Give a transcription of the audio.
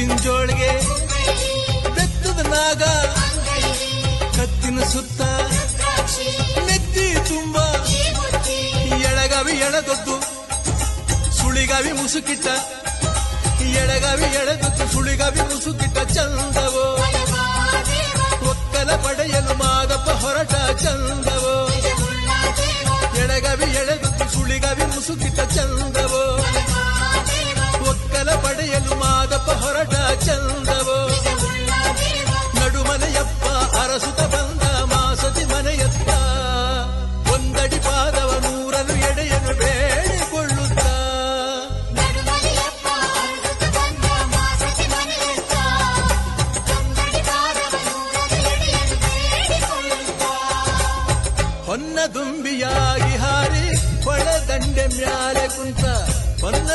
ಚಿಂಚೋಳಿಗೆ ಬೆತ್ತದ ನಾಗ ಕತ್ತಿನ ಸುತ್ತ ನೆತ್ತಿ ತುಂಬ ಎಳಗಾವಿ ಎಳದೊದ್ದು ಸುಳಿಗಾವಿ ಮುಸುಕಿಟ್ಟ ಎಳಗಾವಿ ಎಳೆದೊದ್ದು ಸುಳಿಗಾವಿ ಮುಸುಕಿಟ್ಟ ಚಂದವೋ ಒಕ್ಕಲ ಪಡೆಯಲು ಮಾದಪ್ಪ ಹೊರಟ ಚಂದವೋ ಎಳಗಾವಿ ಎಳೆದೊದ್ದು ಸುಳಿಗಾವಿ ಮುಸುಕಿಟ್ಟ ಚಂದವೋ ಒಕ್ಕಲ ಪಡೆಯಲು ಮಾದಪ್ಪ ಹೊರಟ ಚಂದವೋ ನಡುಮನೆಯಪ್ಪ ಅರಸುತ ಬಂದ ಮಾಸತಿ ಮನೆಯತ್ತ ಒಂದಡಿ ಪಾದವ ನೂರನು ಎಡೆಯನು ಬೇಡಿಕೊಳ್ಳುತ್ತ ಹೊನ್ನ ದುಂಬಿಯಾಗಿ ಹಾರಿ ಹೊಳೆದಂಡೆ ಮ್ಯಾಲೆ ಕುಂತ ಹೊನ್ನ